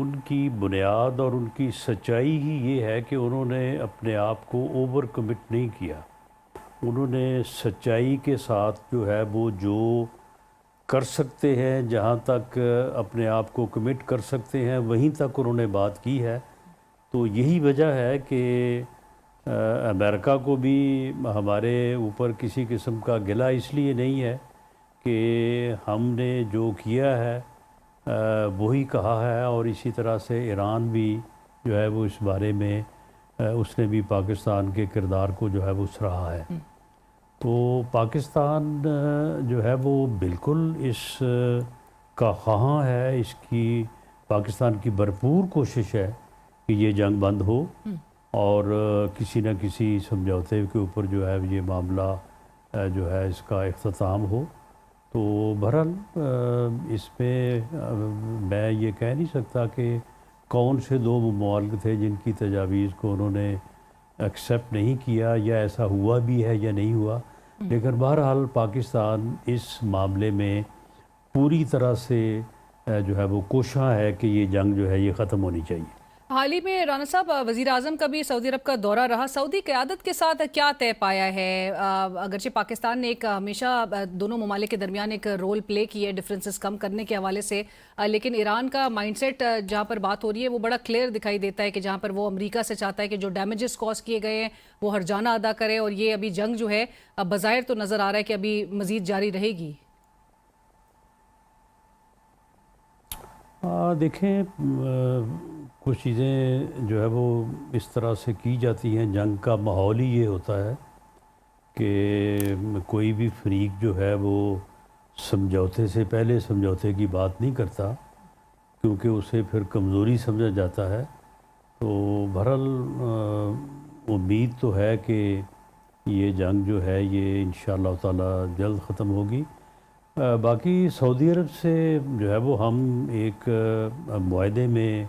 ان کی بنیاد اور ان کی سچائی ہی یہ ہے کہ انہوں نے اپنے آپ کو اوور کمٹ نہیں کیا. انہوں نے سچائی کے ساتھ جو ہے وہ جو کر سکتے ہیں، جہاں تک اپنے آپ کو کمٹ کر سکتے ہیں وہیں تک انہوں نے بات کی ہے. تو یہی وجہ ہے کہ امریکہ کو بھی ہمارے اوپر کسی قسم کا گلہ اس لیے نہیں ہے کہ ہم نے جو کیا ہے وہی کہا ہے، اور اسی طرح سے ایران بھی جو ہے وہ اس بارے میں اس نے بھی پاکستان کے کردار کو جو ہے وہ سراہا ہے. تو پاکستان جو ہے وہ بالکل اس کا خواہاں ہے، اس کی پاکستان کی بھرپور کوشش ہے کہ یہ جنگ بند ہو اور کسی نہ کسی سمجھوتے کے اوپر جو ہے یہ معاملہ جو ہے اس کا اختتام ہو. تو بہرحال اس میں میں یہ کہہ نہیں سکتا کہ کون سے دو ممالک تھے جن کی تجاویز کو انہوں نے ایکسیپٹ نہیں کیا، یا ایسا ہوا بھی ہے یا نہیں ہوا. لیکن بہرحال پاکستان اس معاملے میں پوری طرح سے جو ہے وہ کوشاں ہے کہ یہ جنگ جو ہے یہ ختم ہونی چاہیے. حال ہی میں رانا صاحب وزیر اعظم کا بھی سعودی عرب کا دورہ رہا. سعودی قیادت کے ساتھ کیا طے پایا ہے؟ اگرچہ پاکستان نے ایک ہمیشہ دونوں ممالک کے درمیان ایک رول پلے کی ہے ڈفرینسز کم کرنے کے حوالے سے، لیکن ایران کا مائنڈ سیٹ جہاں پر بات ہو رہی ہے وہ بڑا کلیئر دکھائی دیتا ہے کہ جہاں پر وہ امریکہ سے چاہتا ہے کہ جو ڈیمیجز کاز کیے گئے ہیں وہ ہرجانہ ادا کرے، اور یہ ابھی جنگ جو ہے بظاہر تو نظر آ رہا ہے کہ ابھی مزید جاری رہے گی. دیکھیں کچھ چیزیں جو ہے وہ اس طرح سے کی جاتی ہیں، جنگ کا ماحول ہی یہ ہوتا ہے کہ کوئی بھی فریق جو ہے وہ سمجھوتے سے پہلے سمجھوتے کی بات نہیں کرتا، کیونکہ اسے پھر کمزوری سمجھا جاتا ہے. تو بہرحال امید تو ہے کہ یہ جنگ جو ہے یہ انشاءاللہ تعالی جلد ختم ہوگی. باقی سعودی عرب سے جو ہے وہ ہم ایک معاہدے میں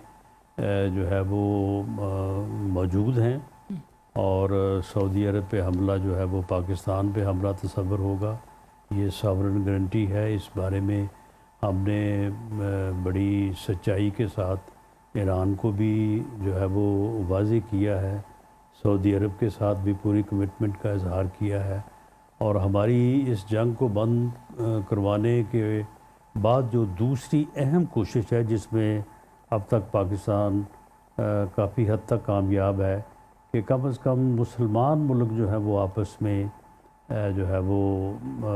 جو ہے وہ موجود ہیں، اور سعودی عرب پہ حملہ جو ہے وہ پاکستان پہ حملہ تصور ہوگا. یہ ساورن گارنٹی ہے. اس بارے میں ہم نے بڑی سچائی کے ساتھ ایران کو بھی جو ہے وہ واضح کیا ہے، سعودی عرب کے ساتھ بھی پوری کمٹمنٹ کا اظہار کیا ہے. اور ہماری اس جنگ کو بند کروانے کے بعد جو دوسری اہم کوشش ہے جس میں اب تک پاکستان کافی حد تک کامیاب ہے، کہ کم از کم مسلمان ملک جو ہے وہ آپس میں جو ہے وہ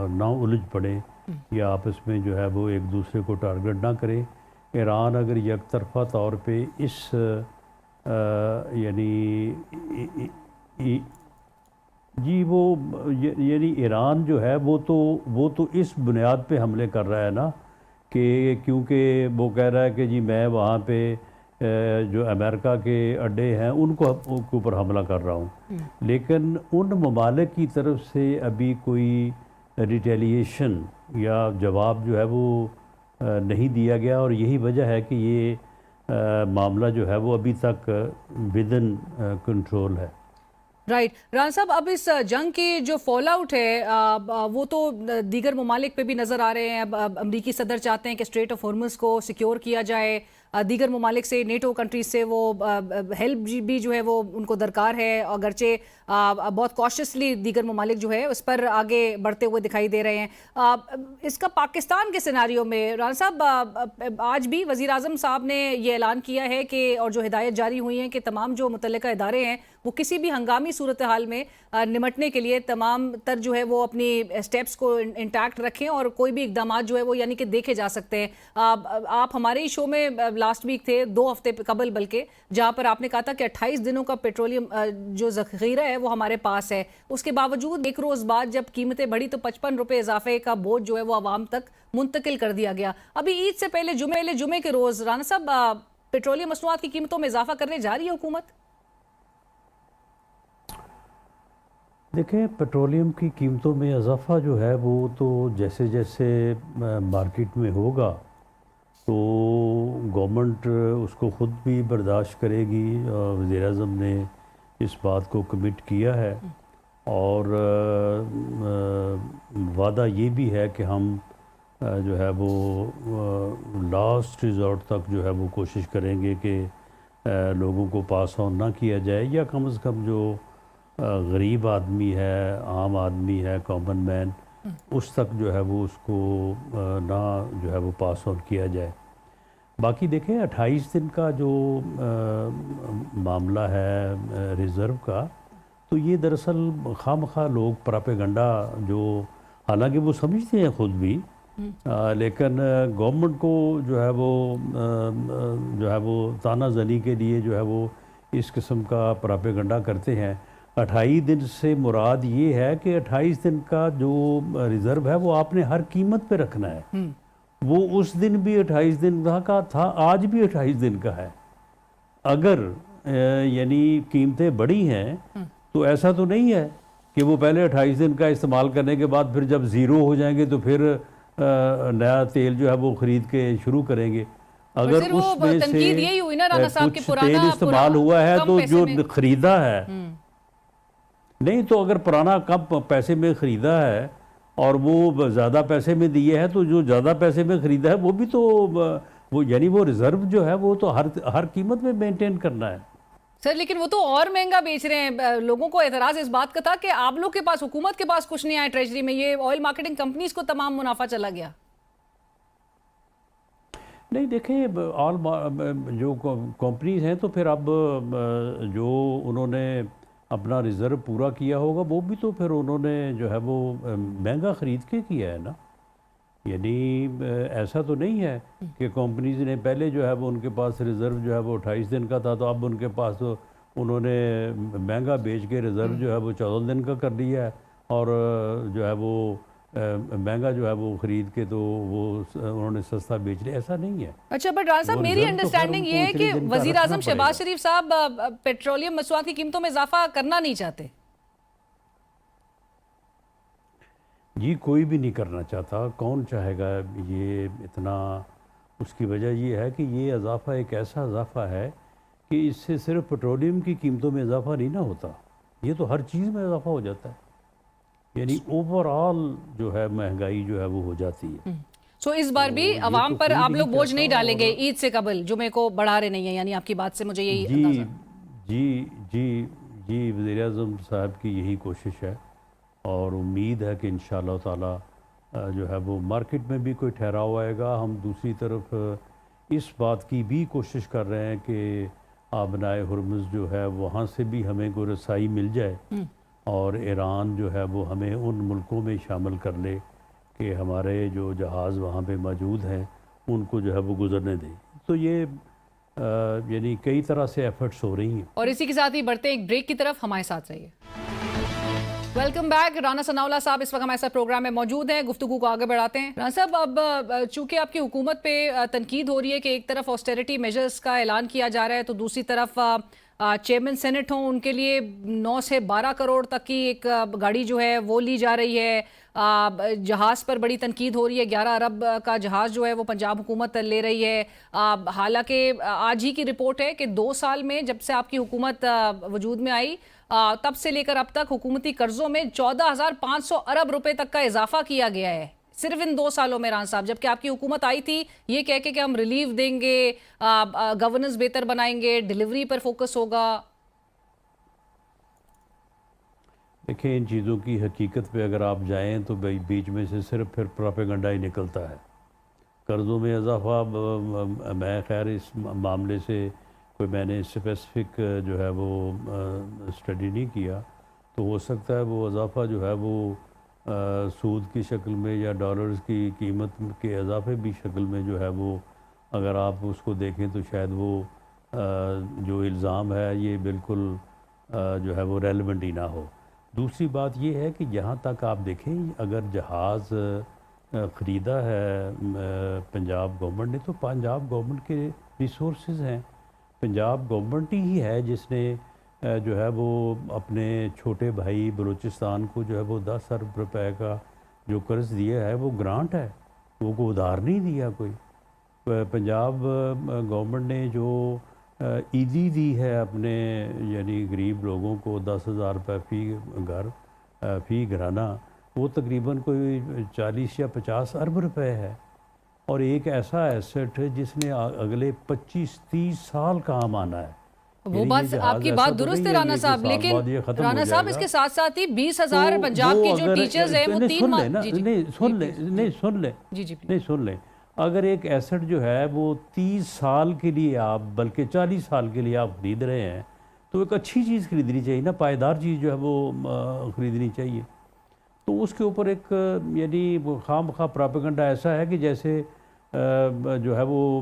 نہ الجھ پڑے، یا آپس میں جو ہے وہ ایک دوسرے کو ٹارگٹ نہ کرے. ایران اگر یک طرفہ طور پہ اس یعنی ایران جو ہے وہ تو اس بنیاد پہ حملے کر رہا ہے نا، کہ کیونکہ وہ کہہ رہا ہے کہ جی میں وہاں پہ جو امریکہ کے اڈے ہیں ان کو اوپر حملہ کر رہا ہوں. لیکن ان ممالک کی طرف سے ابھی کوئی ریٹیلیشن یا جواب جو ہے وہ نہیں دیا گیا، اور یہی وجہ ہے کہ یہ معاملہ جو ہے وہ ابھی تک ودن کنٹرول ہے. رائٹ. رانا صاحب، اب اس جنگ کی جو فال آؤٹ ہے وہ تو دیگر ممالک پہ بھی نظر آ رہے ہیں. اب امریکی صدر چاہتے ہیں کہ اسٹریٹ آف ہارمز کو سیکیور کیا جائے. دیگر ممالک سے، نیٹو کنٹریز سے وہ ہیلپ بھی جو ہے وہ ان کو درکار ہے، اگرچہ بہت کاشسلی دیگر ممالک جو ہے اس پر آگے بڑھتے ہوئے دکھائی دے رہے ہیں. اس کا پاکستان کے سیناریو میں رانا صاحب آج بھی وزیر اعظم صاحب نے یہ اعلان کیا ہے کہ، اور جو ہدایت جاری ہوئی ہیں کہ تمام جو متعلقہ ادارے ہیں وہ کسی بھی ہنگامی صورتحال میں نمٹنے کے لیے تمام تر جو ہے وہ اپنی سٹیپس کو انٹیکٹ رکھیں، اور کوئی بھی اقدامات جو ہے وہ یعنی کہ دیکھے جا سکتے ہیں. آپ ہمارے ہی شو میں لاسٹ ویک تھے، 2 ہفتے قبل بلکہ، جہاں پر آپ نے کہا تھا کہ 28 دنوں کا پیٹرولیم جو ذخیرہ ہے وہ ہمارے پاس ہے. اس کے باوجود ایک روز بعد جب قیمتیں بڑھی تو 55 روپے اضافے کا بوجھ جو ہے وہ عوام تک منتقل کر دیا گیا. ابھی عید سے پہلے جمعے کے روز رانا صاحب پیٹرولیم مصنوعات کی قیمتوں میں اضافہ کرنے جا رہی ہے حکومت؟ دیکھیں، پیٹرولیم کی قیمتوں میں اضافہ جو ہے وہ تو جیسے جیسے مارکیٹ میں ہوگا تو گورنمنٹ اس کو خود بھی برداشت کرے گی. وزیر اعظم نے اس بات کو کمٹ کیا ہے، اور وعدہ یہ بھی ہے کہ ہم جو ہے وہ لاسٹ ریزورٹ تک جو ہے وہ کوشش کریں گے کہ لوگوں کو پاس آن نہ کیا جائے، یا کم از کم جو غریب آدمی ہے، عام آدمی ہے، کامن مین، اس تک جو ہے وہ اس کو نہ جو ہے وہ پاس آن کیا جائے۔ باقی دیکھیں 28 دن کا جو معاملہ ہے ریزرو کا، تو یہ دراصل خواہ مخواہ لوگ پراپیگنڈا جو حالانکہ وہ سمجھتے ہیں خود بھی، لیکن گورنمنٹ کو جو ہے وہ تانا زنی کے لیے جو ہے وہ اس قسم کا پراپیگنڈا کرتے ہیں۔ 28 دن سے مراد یہ ہے کہ 28 دن کا جو ریزرو ہے وہ آپ نے ہر قیمت پہ رکھنا ہے۔ وہ اس دن بھی 28 دن کا تھا، آج بھی 28 دن کا ہے۔ اگر یعنی قیمتیں بڑی ہیں تو ایسا تو نہیں ہے کہ وہ پہلے 28 دن کا استعمال کرنے کے بعد پھر جب زیرو ہو جائیں گے تو پھر نیا تیل جو ہے وہ خرید کے شروع کریں گے۔ اگر اس میں سے کچھ تیل استعمال ہوا ہے تو جو خریدا ہے، نہیں تو اگر پرانا کم پیسے میں خریدا ہے اور وہ زیادہ پیسے میں دیے ہے، تو جو زیادہ پیسے میں خریدا ہے وہ بھی تو وہ یعنی وہ ریزرو جو ہے وہ تو ہر قیمت میں مینٹین کرنا ہے۔ سر لیکن وہ تو اور مہنگا بیچ رہے ہیں۔ لوگوں کو اعتراض اس بات کا تھا کہ آپ لوگ کے پاس، حکومت کے پاس کچھ نہیں آیا ٹریجری میں، یہ آئل مارکیٹنگ کمپنیز کو تمام منافع چلا گیا۔ نہیں دیکھیں، جو کمپنیز ہیں تو پھر اب جو انہوں نے اپنا ریزرو پورا کیا ہوگا وہ بھی تو پھر انہوں نے جو ہے وہ مہنگا خرید کے کیا ہے نا۔ یعنی ایسا تو نہیں ہے کہ کمپنیز نے پہلے جو ہے وہ ان کے پاس ریزرو جو ہے وہ 28 دن کا تھا، تو اب ان کے پاس تو انہوں نے مہنگا بیچ کے ریزرو جو ہے وہ 14 دن کا کر لیا ہے، اور جو ہے وہ مہنگا جو ہے وہ خرید کے تو وہ انہوں نے سستا بیچ لیا، ایسا نہیں ہے۔ اچھا بٹ رانا صاحب، میری انڈرسٹینڈنگ یہ ہے کہ وزیر اعظم شہباز شریف صاحب پیٹرولیم مصنوعات کی قیمتوں میں اضافہ کرنا نہیں چاہتے۔ جی کوئی بھی نہیں کرنا چاہتا، کون چاہے گا یہ اتنا؟ اس کی وجہ یہ ہے کہ یہ اضافہ ایک ایسا اضافہ ہے کہ اس سے صرف پیٹرولیم کی قیمتوں میں اضافہ نہیں نہ ہوتا، یہ تو ہر چیز میں اضافہ ہو جاتا ہے، یعنی اوور آل جو ہے مہنگائی جو ہے وہ ہو جاتی ہے۔ سو اس بار بھی عوام پر آپ لوگ بوجھ نہیں ڈالیں گے، عید سے قبل جمعے کو بڑھا رہے نہیں ہیں، یعنی آپ کی بات سے مجھے یہی اندازہ۔ جی وزیر اعظم صاحب کی یہی کوشش ہے، اور امید ہے کہ انشاءاللہ تعالی جو ہے وہ مارکیٹ میں بھی کوئی ٹھہراؤ آئے گا۔ ہم دوسری طرف اس بات کی بھی کوشش کر رہے ہیں کہ آبنائے ہرمز جو ہے وہاں سے بھی ہمیں کوئی رسائی مل جائے، اور ایران جو ہے وہ ہمیں ان ملکوں میں شامل کر لے کہ ہمارے جو جہاز وہاں پہ موجود ہیں ان کو جو ہے وہ گزرنے دیں۔ تو یہ یعنی کئی طرح سے ایفرٹس ہو رہی ہیں۔ اور اسی کے ساتھ ہی بڑھتے ہیں ایک بریک کی طرف، ہمارے ساتھ رہیے۔ Welcome back. رانا ثناءاللہ صاحب اس وقت ہمارے ساتھ پروگرام میں موجود ہیں، گفتگو کو آگے بڑھاتے ہیں۔ رانا صاحب، اب چونکہ آپ کی حکومت پہ تنقید ہو رہی ہے کہ ایک طرف آسٹیریٹی میجرز کا اعلان کیا جا رہا ہے، تو دوسری طرف چیئرمین سینٹ ہوں ان کے لیے 9 سے 12 کروڑ تک کی ایک گاڑی جو ہے وہ لی جا رہی ہے۔ جہاز پر بڑی تنقید ہو رہی ہے، 11 ارب کا جہاز جو ہے وہ پنجاب حکومت لے رہی ہے۔ حالانکہ آج ہی کی رپورٹ ہے کہ 2 سال میں جب سے آپ کی حکومت وجود میں آئی تب سے لے کر اب تک حکومتی قرضوں میں 14,500 ارب روپے تک کا اضافہ کیا گیا ہے صرف ان 2 سالوں میں رانا صاحب، جبکہ آپ کی حکومت آئی تھی یہ کہہ کے کہ ہم ریلیف دیں گے، گورننس بہتر بنائیں گے، ڈیلیوری پر فوکس ہوگا۔ دیکھیں، ان چیزوں کی حقیقت پہ اگر آپ جائیں تو بیچ میں سے صرف پھر پراپیگنڈا ہی نکلتا ہے۔ قرضوں میں اضافہ، میں خیر اس معاملے سے کوئی میں نے اسپیسیفک جو ہے وہ اسٹڈی نہیں کیا، تو ہو سکتا ہے وہ اضافہ جو ہے وہ سود کی شکل میں یا ڈالرز کی قیمت کے اضافے بھی شکل میں جو ہے وہ اگر آپ اس کو دیکھیں تو شاید وہ جو الزام ہے یہ بالکل جو ہے وہ ریلیونٹ ہی نہ ہو۔ دوسری بات یہ ہے کہ جہاں تک آپ دیکھیں، اگر جہاز خریدا ہے پنجاب گورنمنٹ نے، تو پنجاب گورنمنٹ کے ریسورسز ہیں، پنجاب گورنمنٹ ہی ہے جس نے جو ہے وہ اپنے چھوٹے بھائی بلوچستان کو جو ہے وہ 10 ارب روپے کا جو قرض دیا ہے وہ گرانٹ ہے، وہ کو ادھار نہیں دیا کوئی۔ پنجاب گورنمنٹ نے جو عیدی دی ہے اپنے یعنی غریب لوگوں کو 10,000 روپے فی گھر فی گھرانہ، وہ تقریباً کوئی 40 یا 50 ارب روپے ہے، اور ایک ایسا ایسٹ ہے جس نے اگلے 25-30 سال کام آنا ہے۔ وہ بات آپ کی بات درست ہے رانا صاحب، لیکن رانا صاحب اس کے ساتھ ساتھ ہی 20,000 پنجاب کی جو ٹیچرز ہیں وہ 3 ماہ سن لیں، اگر ایک ایسٹ جو ہے وہ 30 سال کے لیے آپ بلکہ 40 سال کے لیے آپ خرید رہے ہیں تو ایک اچھی چیز خریدنی چاہیے نا، پائیدار چیز جو ہے وہ خریدنی چاہیے۔ تو اس کے اوپر ایک یعنی خواہ مخواہ پراپیگنڈا ایسا ہے کہ جیسے جو ہے وہ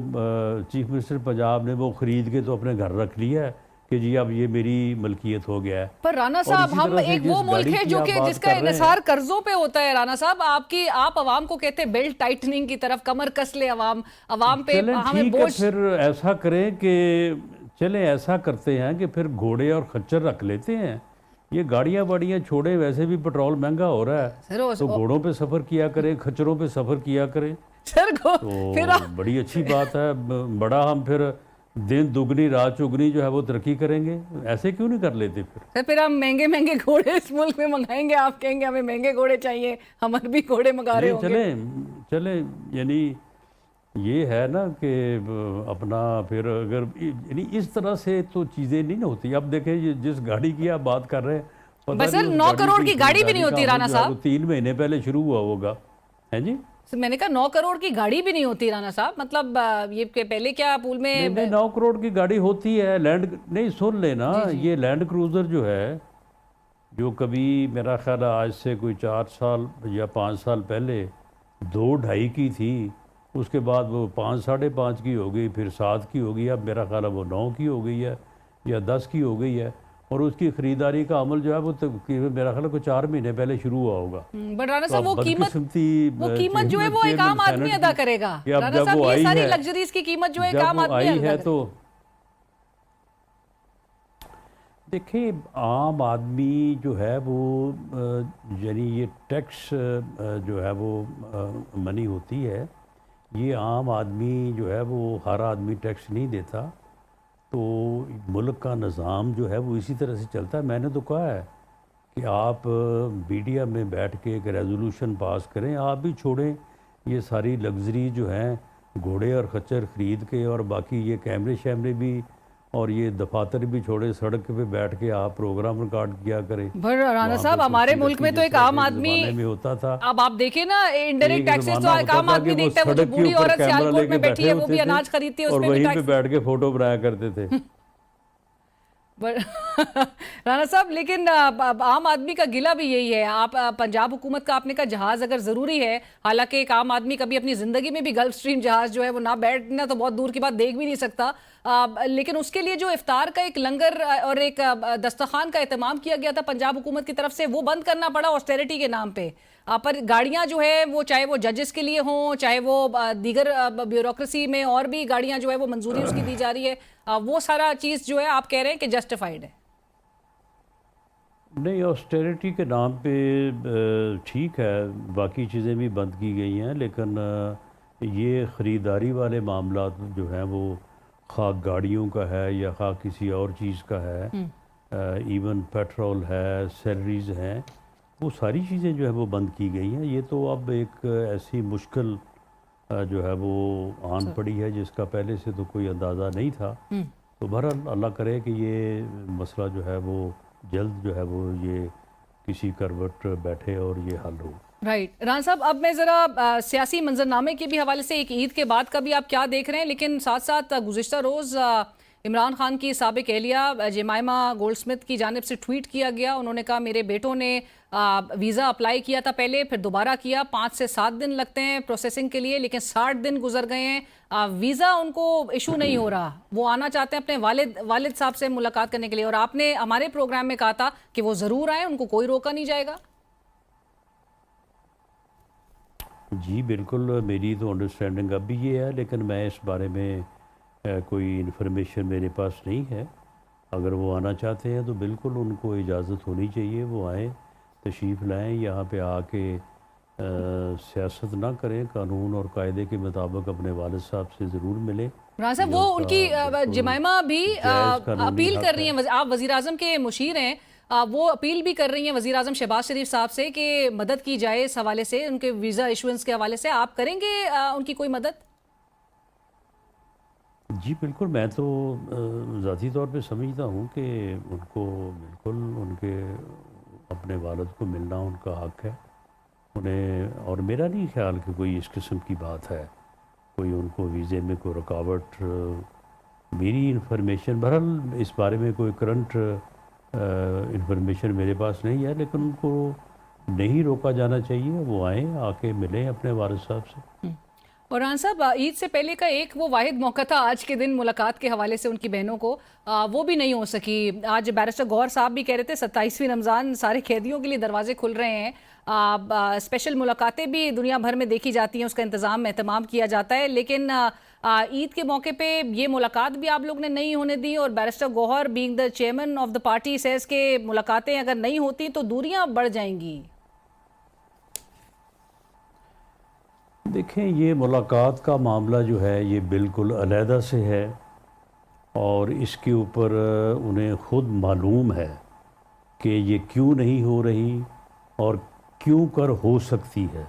چیف منسٹر پنجاب نے وہ خرید کے تو اپنے گھر رکھ لیا ہے کہ جی اب یہ میری ملکیت ہو گیا ہے۔ پر رانا صاحب ہم ایک وہ ملک ہے جو کہ جس کا انحصار قرضوں پہ ہوتا ہے۔ رانا صاحب آپ عوام کو کہتے ہیں بیلٹ ٹائٹننگ کی طرف، کمر کس لے عوام پہ ہمیں بوجھ۔ پھر ایسا کریں کہ چلیں ایسا کرتے ہیں کہ پھر گھوڑے اور خچر رکھ لیتے ہیں، یہ گاڑیاں باڑیاں چھوڑیں، ویسے بھی پیٹرول مہنگا ہو رہا ہے تو گھوڑوں پہ سفر کیا کریں، خچروں پہ سفر کیا کریں، تو بڑی اچھی بات ہے۔ بڑا ہم پھر دن دگنی رات چگنی جو ہے وہ ترقی کریں گے، ایسے کیوں نہیں کر لیتے پھر ہم مہنگے گھوڑے اس ملک میں منگائیں گے، آپ کہیں گے ہمیں مہنگے گھوڑے چاہیے، ہمارے بھی گھوڑے منگا رہے ہوں گے۔ چلیں یعنی یہ ہے نا کہ اپنا پھر اگر یعنی اس طرح سے تو چیزیں نہیں ہوتی۔ اب دیکھیں جس گاڑی کی آپ بات کر رہے ہیں، بس 9 کروڑ کی گاڑی بھی نہیں ہوتی رانا صاحب، 3 مہینے پہلے شروع ہوا ہوگا، ہے جی؟ میں نے کہا 9 کروڑ کی گاڑی بھی نہیں ہوتی رانا صاحب، مطلب یہ پہلے کیا پول میں 9 کروڑ کی گاڑی ہوتی ہے۔ لینڈ نہیں سن لینا، یہ لینڈ کروزر جو ہے جو کبھی میرا خیال ہے آج سے کوئی 4 سال یا 5 سال پہلے 2-2.5 کی تھی، اس کے بعد وہ 5-5.5 کی ہو گئی، پھر 7 کی ہو گئی، اب میرا خیال ہے وہ 9 کی ہو گئی ہے یا 10 کی ہو گئی ہے، اور اس کی خریداری کا عمل جو ہے وہ میرا خیال ہے کوئی 4 مہینے پہلے شروع ہوا ہوگا۔ بٹ رانا صاحب وہ قیمت جو ہے وہ ایک عام آدمی ادا کرے گا۔ رانا صاحب یہ ساری لگژریز کی قیمت جو ہے ایک عام آدمی ادا کرے گا۔ تو دیکھیں عام آدمی جو ہے وہ یعنی یہ ٹیکس جو ہے وہ منی ہوتی ہے، یہ عام آدمی جو ہے وہ ہر آدمی ٹیکس نہیں دیتا، تو ملک کا نظام جو ہے وہ اسی طرح سے چلتا ہے۔ میں نے تو کہا ہے کہ آپ میڈیا میں بیٹھ کے ایک ریزولوشن پاس کریں، آپ بھی چھوڑیں یہ ساری لگژری جو ہیں گھوڑے اور خچر خرید کے، اور باقی یہ کیمرے شیمرے بھی اور یہ دفاتر بھی چھوڑے، سڑک پہ بیٹھ کے آپ پروگرام ریکارڈ کیا کریں۔ رانا صاحب ہمارے ملک میں تو ایک عام آدمی میں ہوتا تھا، اب آپ دیکھیں نا انڈائریکٹ ٹیکسز تو ایک عام آدمی دیکھتا ہے، وہ جو بوڑھی عورت سیالکوٹ میں بیٹھی ہے وہ بھی اناج خریدتی ہے، اس اور پہ بھی وہیں پہ بیٹھ کے فوٹو بنایا کرتے تھے۔ رانا صاحب لیکن عام آدمی کا گلہ بھی یہی ہے۔ آپ پنجاب حکومت کا آپ نے کہا جہاز اگر ضروری ہے، حالانکہ ایک عام آدمی کبھی اپنی زندگی میں بھی گلف سٹریم جہاز جو ہے وہ نہ بیٹھنا تو بہت دور کی بات دیکھ بھی نہیں سکتا، لیکن اس کے لیے جو افطار کا ایک لنگر اور ایک دسترخوان کا اہتمام کیا گیا تھا پنجاب حکومت کی طرف سے، وہ بند کرنا پڑا آسٹیرٹی کے نام پہ۔ پر گاڑیاں جو ہے وہ چاہے وہ ججز کے لیے ہوں، چاہے وہ دیگر بیوروکریسی میں اور بھی گاڑیاں جو ہے وہ منظوری اس کی دی جا رہی ہے، وہ سارا چیز جو ہے آپ کہہ رہے ہیں کہ جسٹیفائیڈ ہے؟ نہیں، آسٹیرٹی کے نام پہ ٹھیک ہے، باقی چیزیں بھی بند کی گئی ہیں، لیکن یہ خریداری والے معاملات جو ہیں وہ خواہ گاڑیوں کا ہے یا خواہ کسی اور چیز کا ہے، ایون پیٹرول ہے، سیلریز ہیں، وہ ساری چیزیں جو ہے وہ بند کی گئی ہیں۔ یہ تو اب ایک ایسی مشکل جو ہے وہ آن پڑی ہے جس کا پہلے سے تو کوئی اندازہ نہیں تھا، تو بہرحال اللہ کرے کہ یہ مسئلہ جو ہے وہ جلد جو ہے وہ یہ کسی کروٹ بیٹھے اور یہ حل ہو۔ رائٹ رانا صاحب، اب میں ذرا سیاسی منظرنامے کے بھی حوالے سے ایک عید کے بعد کا بھی آپ کیا دیکھ رہے ہیں، لیکن ساتھ ساتھ گزشتہ روز عمران خان کی سابق اہلیہ جیمائما گولڈ سمتھ کی جانب سے ٹویٹ کیا گیا، انہوں نے کہا میرے بیٹوں نے ویزا اپلائی کیا تھا پہلے، پھر دوبارہ کیا، 5 سے 7 دن لگتے ہیں پروسیسنگ کے لیے، لیکن 60 دن گزر گئے ہیں، ویزا ان کو ایشو نہیں ہو رہا، وہ آنا چاہتے ہیں اپنے والد صاحب سے ملاقات کرنے کے لیے، اور آپ نے ہمارے پروگرام میں کہا تھا کہ وہ ضرور آئیں، ان کو کوئی روکا نہیں جائے گا۔ جی بالکل، میری تو انڈرسٹینڈنگ اب بھی یہ ہے، لیکن میں اس بارے میں کوئی انفارمیشن میرے پاس نہیں ہے۔ اگر وہ آنا چاہتے ہیں تو بالکل ان کو اجازت ہونی چاہیے، وہ آئیں، تشریف لائیں، یہاں پہ آ کے سیاست نہ کریں، قانون اور قاعدے کے مطابق اپنے والد صاحب سے ضرور ملیں۔ رانا صاحب وہ ان کی جیمائما بھی اپیل کر رہی ہیں، آپ وزیر اعظم کے مشیر ہیں، وہ اپیل بھی کر رہی ہیں وزیر اعظم شہباز شریف صاحب سے کہ مدد کی جائے اس حوالے سے، ان کے ویزا ایشوئنس کے حوالے سے. آپ کریں گے ان کی کوئی مدد؟ جی بالکل، میں تو ذاتی طور پہ سمجھتا ہوں کہ ان کو بالکل ان کے اپنے والد کو ملنا ان کا حق ہے انہیں، اور میرا نہیں خیال کہ کوئی اس قسم کی بات ہے، کوئی ان کو ویزے میں کوئی رکاوٹ. میری انفارمیشن بہرحال اس بارے میں کوئی کرنٹ انفارمیشن میرے پاس نہیں ہے، لیکن ان کو نہیں روکا جانا چاہیے، وہ آئیں، آ کے ملیں اپنے والد صاحب سے. اور رحان صاحب، عید سے پہلے کا ایک وہ واحد موقع تھا آج کے دن ملاقات کے حوالے سے ان کی بہنوں کو، وہ بھی نہیں ہو سکی. آج بیرسٹر گوہر صاحب بھی کہہ رہے تھے 27ویں رمضان سارے قیدیوں کے لیے دروازے کھل رہے ہیں، اسپیشل ملاقاتیں بھی دنیا بھر میں دیکھی جاتی ہیں، اس کا اہتمام کیا جاتا ہے، لیکن عید کے موقع پہ یہ ملاقات بھی آپ لوگ نے نہیں ہونے دی. اور barrister Gohar being the chairman of the party says کہ ملاقاتیں اگر نہیں ہوتی تو دوریاں بڑھ جائیں گی. دیکھیں، یہ ملاقات کا معاملہ جو ہے یہ بالکل علیحدہ سے ہے، اور اس کے اوپر انہیں خود معلوم ہے کہ یہ کیوں نہیں ہو رہی اور کیوں کر ہو سکتی ہے.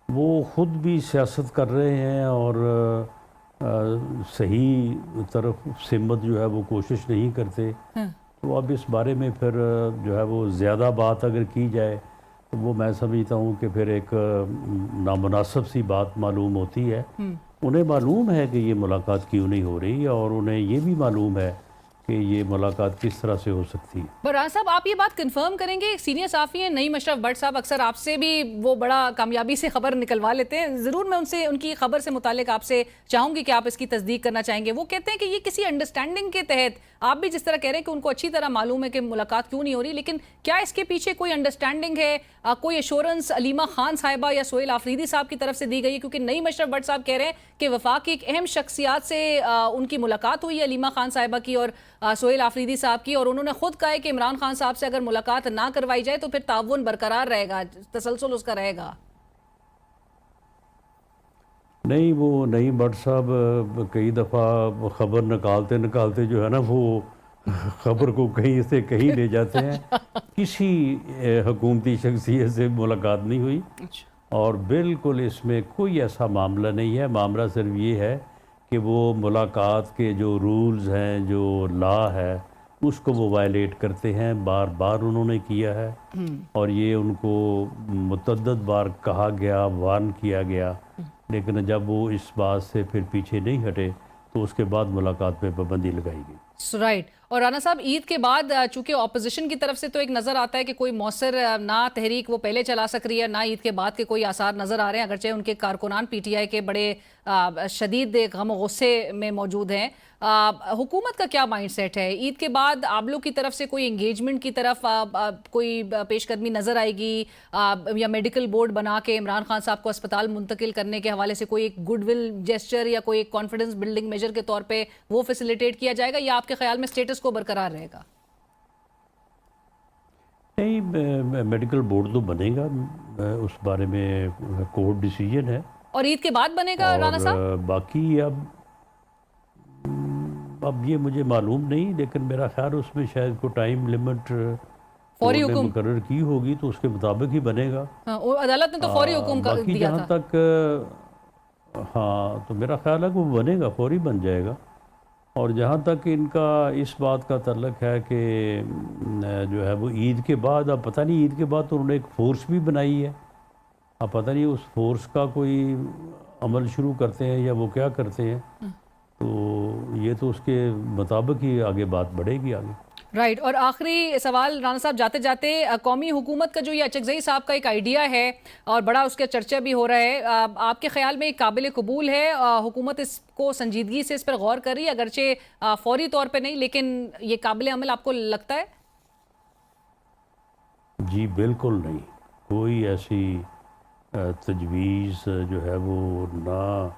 وہ خود بھی سیاست کر رہے ہیں اور صحیح طرف سمت جو ہے وہ کوشش نہیں کرتے. تو اب اس بارے میں پھر جو ہے وہ زیادہ بات اگر کی جائے تو وہ میں سمجھتا ہوں کہ پھر ایک نامناسب سی بات معلوم ہوتی ہے. انہیں معلوم ہے کہ یہ ملاقات کیوں نہیں ہو رہی، اور انہیں یہ بھی معلوم ہے کہ یہ ملاقات کس طرح سے ہو سکتی ہے. برحان صاحب، آپ یہ بات کنفرم کریں گے؟ سینئر صحافی ہیں نعیم اشرف بٹ صاحب، اکثر آپ سے بھی وہ بڑا کامیابی سے خبر نکلوا لیتے ہیں. ضرور میں ان سے ان کی خبر سے متعلق آپ سے چاہوں گی کہ آپ اس کی تصدیق کرنا چاہیں گے. وہ کہتے ہیں کہ یہ کسی انڈرسٹینڈنگ کے تحت، آپ بھی جس طرح کہہ رہے ہیں کہ ان کو اچھی طرح معلوم ہے کہ ملاقات کیوں نہیں ہو رہی، لیکن کیا اس کے پیچھے کوئی انڈرسٹینڈنگ ہے، کوئی ایشورنس علیمہ خان صاحبہ یا سہیل آفریدی صاحب کی طرف سے دی گئی ہے؟ کیونکہ نعیم اشرف بٹ صاحب کہہ رہے ہیں کہ وفاق کی ایک اہم شخصیات سے ان کی ملاقات ہوئی ہے، علیمہ خان صاحبہ کی اور سہیل آفریدی صاحب کی، اور انہوں نے خود کہا ہے کہ عمران خان صاحب سے اگر ملاقات نہ کروائی جائے تو پھر تعاون برقرار رہے گا، تسلسل اس کا رہے گا. نہیں، وہ نعیم بٹ صاحب کئی دفعہ خبر نکالتے جو ہے نا، وہ خبر کو کہیں سے کہیں لے جاتے ہیں. کسی حکومتی شخصیت سے ملاقات نہیں ہوئی، اور بالکل اس میں کوئی ایسا معاملہ نہیں ہے. معاملہ صرف یہ ہے کہ وہ ملاقات کے جو رولز ہیں، جو لا ہے، اس کو وہ وائلیٹ کرتے ہیں. بار بار انہوں نے کیا ہے، اور یہ ان کو متعدد بار کہا گیا، وارن کیا گیا، لیکن جب وہ اس بات سے پھر پیچھے نہیں ہٹے تو اس کے بعد ملاقات پہ پابندی لگائی گئی. رائٹ. اور رانا صاحب، عید کے بعد چونکہ اپوزیشن کی طرف سے تو ایک نظر آتا ہے کہ کوئی مؤثر نہ تحریک وہ پہلے چلا سک رہی ہے، نہ عید کے بعد کے کوئی آثار نظر آ رہے ہیں، اگرچہ ان کے کارکنان پی ٹی آئی کے بڑے شدید غم و غصے میں موجود ہیں. حکومت کا کیا مائنڈ سیٹ ہے؟ عید کے بعد آپ لوگ کی طرف سے کوئی انگیجمنٹ کی طرف کوئی پیش قدمی نظر آئے گی، یا میڈیکل بورڈ بنا کے عمران خان صاحب کو اسپتال منتقل کرنے کے حوالے سے کوئی ایک گڈ ول جیسچر یا کوئی ایک کانفیڈنس بلڈنگ میجر کے طور پہ وہ فیسیلیٹیٹ کیا جائے گا، یا آپ کے خیال میں اسٹیٹس کو برقرار رہے گا؟ نہیں، میڈیکل بورڈ تو بنے گا، اس بارے میں کورٹ ڈیسیجن ہے. اور عید کے بعد بنے گا رانا صاحب؟ باقی اب یہ مجھے معلوم نہیں، لیکن میرا خیال اس میں شاید کو ٹائم لیمٹ فوری حکم مقرر کی ہوگی تو اس کے مطابق ہی بنے گا. عدالت نے تو فوری حکم دیا تھا. باقی جہاں تک تو میرا خیال ہے کہ وہ بنے گا، فوری بن جائے گا. اور جہاں تک ان کا اس بات کا تعلق ہے کہ جو ہے وہ عید کے بعد، اب پتہ نہیں عید کے بعد تو انہوں نے ایک فورس بھی بنائی ہے، اب پتہ نہیں اس فورس کا کوئی عمل شروع کرتے ہیں یا وہ کیا کرتے ہیں، تو یہ تو اس کے مطابق ہی آگے بات بڑھے گی آگے. رائٹ. اور آخری سوال رانا صاحب جاتے جاتے، قومی حکومت کا جو یہ اچکزئی صاحب کا ایک آئیڈیا ہے اور بڑا اس کا چرچا بھی ہو رہا ہے، آپ کے خیال میں قابل قبول ہے؟ حکومت اس کو سنجیدگی سے اس پر غور کر رہی ہے، اگرچہ فوری طور پہ نہیں، لیکن یہ قابل عمل آپ کو لگتا ہے؟ جی بالکل نہیں، کوئی ایسی تجویز جو ہے وہ نہ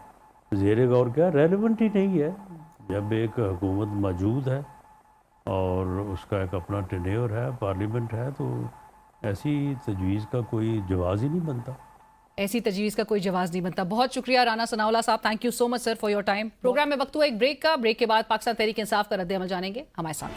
زیر غور کیا ریلیونٹ ہی نہیں ہے. جب ایک حکومت موجود ہے اور اس کا ایک اپنا ٹینیور ہے، پارلیمنٹ ہے، تو ایسی تجویز کا کوئی جواز ہی نہیں بنتا. ایسی تجویز کا کوئی جواز نہیں بنتا. بہت شکریہ رانا ثناء اللہ صاحب، thank you so much sir for your time. Program میں وقت ہوا ایک بریک کا، بریک کے بعد پاکستان تحریک انصاف کا رد عمل جانیں گے، ہمارے ساتھ.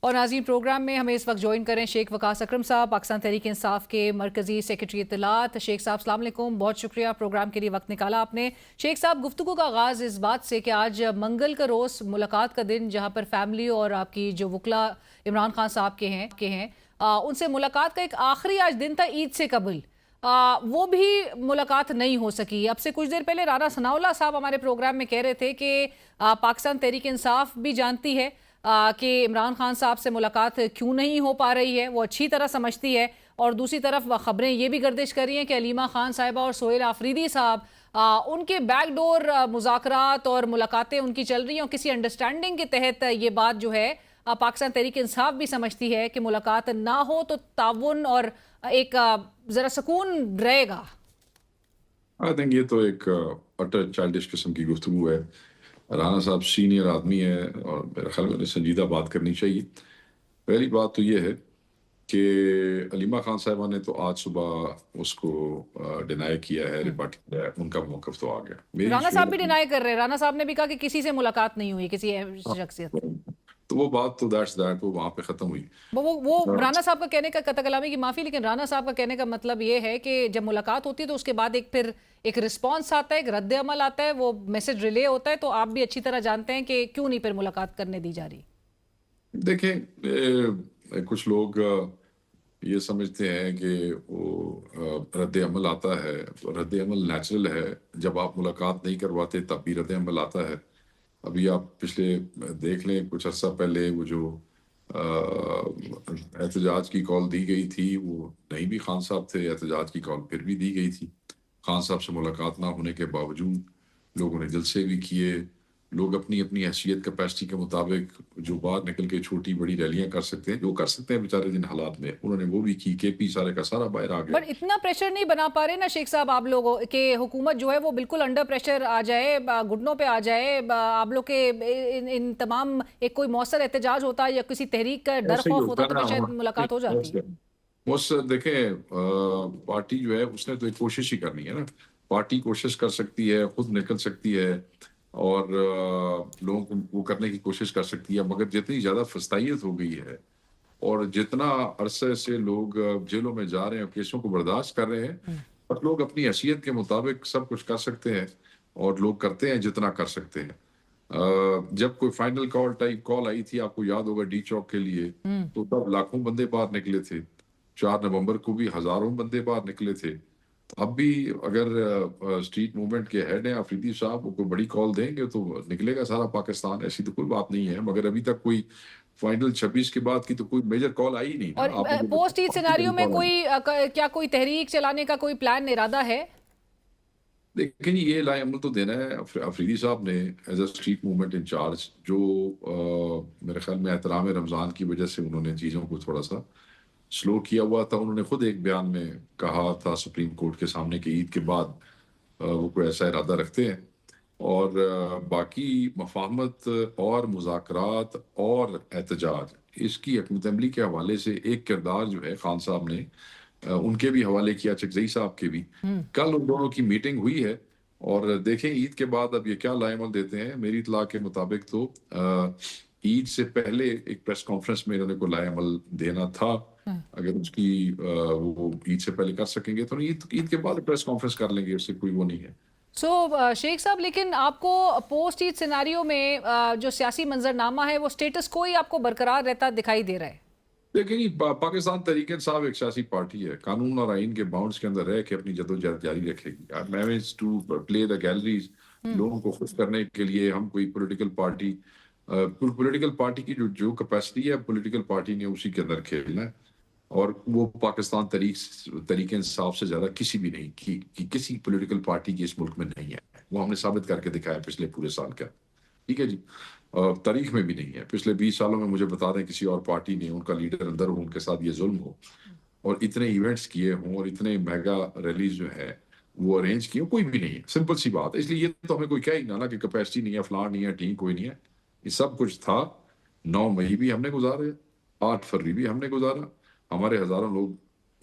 اور ناظرین پروگرام میں ہمیں اس وقت جوائن کریں شیخ وقاص اکرم صاحب، پاکستان تحریک انصاف کے مرکزی سیکرٹری اطلاعات۔ شیخ صاحب السلام علیکم، بہت شکریہ پروگرام کے لیے وقت نکالا آپ نے۔ شیخ صاحب، گفتگو کا آغاز اس بات سے کہ آج منگل کا روز، ملاقات کا دن، جہاں پر فیملی اور آپ کی جو وکلا عمران خان صاحب کے ہیں ان سے ملاقات کا ایک آخری آج دن تھا عید سے قبل، وہ بھی ملاقات نہیں ہو سکی۔ اب سے کچھ دیر پہلے رانا ثناء اللہ صاحب ہمارے پروگرام میں کہہ رہے تھے کہ پاکستان تحریک انصاف بھی جانتی ہے کہ عمران خان صاحب سے ملاقات کیوں نہیں ہو پا رہی ہے، وہ اچھی طرح سمجھتی ہے، اور دوسری طرف خبریں یہ بھی گردش کر رہی ہیں کہ علیمہ خان صاحبہ اور سہیل آفریدی صاحب ان کے بیک ڈور مذاکرات اور ملاقاتیں ان کی چل رہی ہیں، اور کسی انڈرسٹینڈنگ کے تحت یہ بات جو ہے پاکستان تحریک انصاف بھی سمجھتی ہے کہ ملاقات نہ ہو تو تعاون اور ایک ذرا سکون رہے گا۔ آئی تھنک یہ تو ایک اٹر چائلڈش قسم کی گفتگو ہے۔ رانا صاحب سینئر آدمی ہے اور میرے خیال میں انہیں سنجیدہ بات کرنی چاہیے۔ پہلی بات تو یہ ہے کہ علیمہ خان صاحبہ نے تو آج صبح اس کو ڈینائی کیا ہے، ریبٹ کیا ہے، ان کا موقف تو آ گیا۔ رانا صاحب بھی ڈینائی کر رہے ہیں، رانا صاحب نے بھی کہا کہ کسی سے ملاقات نہیں ہوئی، کسی شخصیت۔ تو وہ بات تو دیٹس دیٹ، وہ وہاں پہ ختم ہوئی۔ وہ رانا صاحب کا کہنے کا، قطع کلامی کی معافی، لیکن رانا صاحب کا کہنے کا مطلب یہ ہے کہ جب ملاقات ہوتی ہے تو اس کے بعد پھر ایک رسپانس آتا ہے، ایک رد عمل آتا ہے، وہ میسج ریلے ہوتا ہے، تو آپ بھی اچھی طرح جانتے ہیں کہ کیوں نہیں پھر ملاقات کرنے دی جا رہی۔ دیکھیں، کچھ لوگ یہ سمجھتے ہیں کہ وہ رد عمل آتا ہے، رد عمل نیچرل ہے، جب آپ ملاقات نہیں کرواتے تب بھی رد عمل آتا ہے۔ ابھی آپ پچھلے دیکھ لیں، کچھ عرصہ پہلے وہ جو احتجاج کی کال دی گئی تھی، وہ نہیں بھی خان صاحب تھے، احتجاج کی کال پھر بھی دی گئی تھی۔ خان صاحب سے ملاقات نہ ہونے کے باوجود لوگوں نے جلسے بھی کیے، لوگ اپنی اپنی حیثیت کیپیسٹی کے مطابق جو باہر نکل کے چھوٹی بڑی ریلیاں کر سکتے ہیں، جو کر سکتے ہیں بیچارے جن حالات میں، انہوں نے وہ بھی کی۔ کے پی سارے کا سارا باہر آ گیا۔ بٹ اتنا پریشر نہیں بنا پا رہے نا شیخ صاحب آپ لوگوں کہ حکومت جو ہے وہ بالکل انڈر پریشر آ جائے، گھٹنوں پہ آ جائے، آپ لوگ کے ان تمام ایک کوئی مؤثر احتجاج ہوتا یا کسی تحریک کا ڈر خوف ہوتا تو شاید ملاقات ہو جاتی۔ دیکھیں، پارٹی جو ہے اس نے تو ایک کوشش ہی کرنی ہے نا۔ پارٹی کوشش کر سکتی ہے، خود نکل سکتی ہے اور لوگوں کو وہ کرنے کی کوشش کر سکتی ہے، مگر جتنی زیادہ فسطائیت ہو گئی ہے اور جتنا عرصے سے لوگ جیلوں میں جا رہے ہیں، کیسوں کو برداشت کر رہے ہیں، اور لوگ اپنی حیثیت کے مطابق سب کچھ کر سکتے ہیں اور لوگ کرتے ہیں جتنا کر سکتے ہیں۔ جب کوئی فائنل کال آئی تھی، آپ کو یاد ہوگا ڈی چوک کے لیے، تو تب لاکھوں بندے باہر نکلے تھے۔ 4 نومبر کو بھی ہزاروں بندے باہر نکلے تھے۔ اب بھی اگر اسٹریٹ موومنٹ کے ہیڈ ہیں آفریدی صاحب، وہ کوئی بڑی کال دیں گے تو نکلے گا سارا پاکستان، ایسی تو کوئی بات نہیں ہے، مگر ابھی تک کوئی فائنل 26 کے بعد کی تو کوئی میجر کال آئی نہیں۔ اور پوسٹ عید سیناریو میں کوئی تحریک چلانے کا کوئی پلان ارادہ ہے؟ لیکن یہ لائے عمل تو دینا ہے آفریدی صاحب نے as a street movement in charge, جو میرے خیال میں احترام رمضان کی وجہ سے انہوں نے چیزوں کو تھوڑا سا سلو کیا ہوا تھا۔ انہوں نے خود ایک بیان میں کہا تھا سپریم کورٹ کے سامنے کہ عید کے بعد وہ کوئی ایسا ارادہ رکھتے ہیں، اور باقی مفاہمت اور مذاکرات اور احتجاج، اس کی حکمت عملی کے حوالے سے ایک کردار جو ہے خان صاحب نے ان کے بھی حوالے کیا، چکزئی صاحب کے بھی۔ کل ان دونوں کی میٹنگ ہوئی ہے، اور دیکھیں عید کے بعد اب یہ کیا لائے عمل دیتے ہیں۔ میری اطلاع کے مطابق تو عید سے پہلے ایک پریس کانفرنس میں انہوں نے کو لائے عمل دینا تھا، اگر اس کی وہ عید سے پہلے کر سکیں گے تو عید کے بعد پریس کانفرنس کر لیں گے، اس سے کوئی وہ نہیں ہے۔ شیخ صاحب، لیکن آپ کو پوسٹ عید سیناریو میں جو سیاسی منظرنامہ ہے وہ سٹیٹس کوئی آپ کو برقرار رہتا دکھائی دے رہا ہے؟ لیکن پاکستان تحریک انصاف ایک سیاسی پارٹی ہے، قانون اور آئین کے باؤنڈز کے اندر رہ کے اپنی جدوجہد جاری رکھے گی۔ Manage to play the galleries, لوگوں کو خوش کرنے کے لیے ہم کوئی پولیٹیکل پارٹی کی جو کیپیسٹی ہے پولیٹیکل پارٹی نے اسی کے اندر کھیلنا ہے، اور وہ پاکستان تحریک انصاف سے زیادہ کسی بھی نہیں کی کسی پولیٹیکل پارٹی کی اس ملک میں نہیں ہے۔ وہ ہم نے ثابت کر کے دکھایا پچھلے پورے سال کا، ٹھیک ہے جی، تاریخ میں بھی نہیں ہے۔ پچھلے 20 سالوں میں مجھے بتا دیں کسی اور پارٹی نے، ان کا لیڈر اندر ہو، ان کے ساتھ یہ ظلم ہو اور اتنے ایونٹس کیے ہوں اور اتنے میگا ریلیز جو ہے وہ ارینج کیے ہوں، کوئی بھی نہیں ہے۔ سمپل سی بات ہے، اس لیے یہ تو ہمیں کوئی کہہ ہی نہ کہ کیپیسٹی نہیں ہے، فلاں نہیں ہے، ٹیم کوئی نہیں ہے۔ یہ سب کچھ تھا۔ 9 مئی بھی ہم نے گزارے، 8 فروری بھی ہم نے گزارا، ہمارے ہزاروں لوگ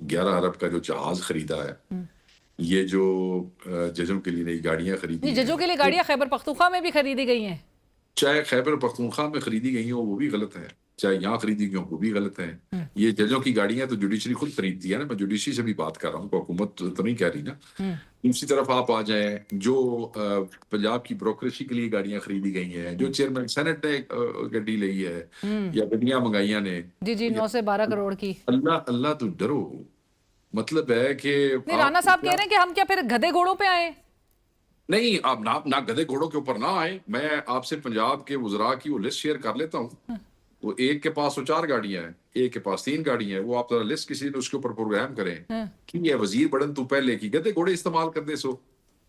11 ارب کا جو جہاز خریدا ہے، یہ جو ججوں کے لیے نئی گاڑیاں خریدی نہیں، ہیں، ججوں کے لیے گاڑیاں خیبر پختونخوا میں بھی خریدی گئی ہیں. چاہے خیبر پختونخوا میں خریدی گئی ہوں وہ بھی غلط ہے، چاہے یہاں خریدی گئی ہوں وہ بھی غلط ہے. یہ ججوں کی گاڑیاں تو جوڈیشری خود خریدتی ہے نا، میں جوڈیشری سے بھی بات کر رہا ہوں، حکومت تو نہیں کہہ رہی نا. دوسری طرف آپ آ جائیں، جو پنجاب کی بروکریسی کے لیے گاڑیاں خریدی گئی ہیں، جو چیئرمین سینٹ نے گڈی لئی ہے یا گڈیاں منگائیاں نے، جی 9 سے 12 کروڑ کی. اللہ تو ڈرو. مطلب ہے کہ نہیں، رانا صاحب کہہ رہے ہیں کہ ہم کیا پھر گدھے گھوڑوں پہ آئے؟ نہیں، آپ نہ گدھے گھوڑوں کے اوپر نہ آئے. میں آپ سے پنجاب کے وزراء کی وہ لسٹ شیئر کر لیتا ہوں. وہ ایک کے پاس 4 گاڑیاں ہیں، ایک کے پاس 3 گاڑیاں ہیں. وہ آپ ذرا لسٹ کسی نے اس کے اوپر پروگرام کریں کہ یہ وزیر بڑھن تو پہلے کی گدھے گھوڑے استعمال کر دے سو،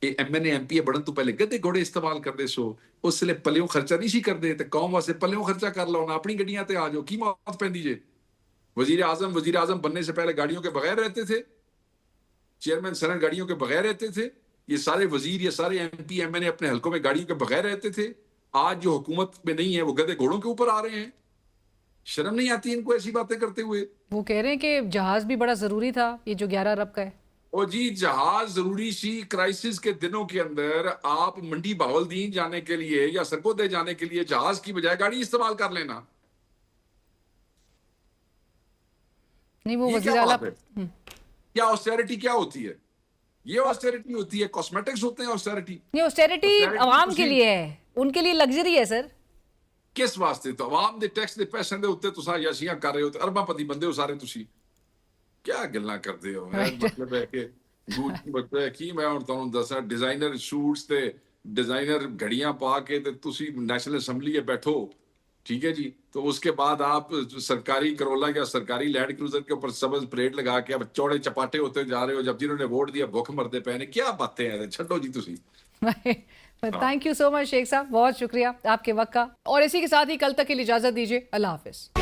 M N A M P A بڑھن تو پہلے گدھے گھوڑے استعمال کر دے سو. اس لیے پلیوں خرچہ نہیں سی کر دے تے قوم واسطے پلیوں خرچہ کر لو نا، اپنی گڈیاں تے آ جاؤ. کی موت پیندی جے؟ وزیر اعظم بننے سے پہلے گاڑیوں کے بغیر رہتے تھے، چیئرمین سینٹ گاڑیوں کے بغیر رہتے تھے، یہ سارے وزیر، یہ سارے ایم پی ایم این اے اپنے حلقوں میں گاڑیوں کے بغیر رہتے تھے. آج جو حکومت میں نہیں ہے وہ گدھے گھوڑوں کے اوپر آ رہے ہیں. شرم نہیں آتی ان کو ایسی باتیں کرتے ہوئے؟ وہ کہہ رہے ہیں کہ جہاز بھی بڑا ضروری تھا، یہ جو 11 ارب کا ہے. اور جی جہاز ضروری سی. کرائسس کے دنوں کے اندر آپ منڈی بہاولدین جانے کے لیے یا سرگودے جانے کے لیے جہاز کی بجائے گاڑی استعمال کر لینا. نہیں، وہ یہ وزیر کیا اعلیٰ. بات ہے؟ کیا آسٹیرٹی کیا ہوتی ہے؟ یہ آسٹیرٹی ہوتی ہے، کاسمیٹکس ہوتے ہیں آسٹیرٹی. نہیں، آسٹیرٹی عوام کے لیے ہے، ان کے لیے لگژری ہے سر. کس واسطے؟ تو عوام دے ٹیکس دے پیسے دے اوتے تساں یاشیاں کر رہے ہو، ارباں پتی بندے ہو سارے تسی. کیا گلاں کرتے ہو؟ مطلب ہے کہ مطلب ہے کہ میں ہن تانوں دساں ڈیزائنر سوٹس تے ڈیزائنر گھڑیاں پا کے تے تسی نیشنل اسمبلی میں بیٹھو، ٹھیک ہے جی، تو اس کے بعد آپ سرکاری کرولا یا سرکاری لینڈ کروزر کے اوپر سبز پلیٹ لگا کے اب چوڑے چپاٹے ہوتے جا رہے ہو، جب جنہوں نے ووٹ دیا بھوک مردے پے نے. کیا باتیں ہیں؟ چھڈو جی تسی. تھینک یو سو مچ شیخ صاحب، بہت شکریہ آپ کے وقت کا. اور اسی کے ساتھ ہی کل تک کے لیے اجازت دیجیے. اللہ حافظ.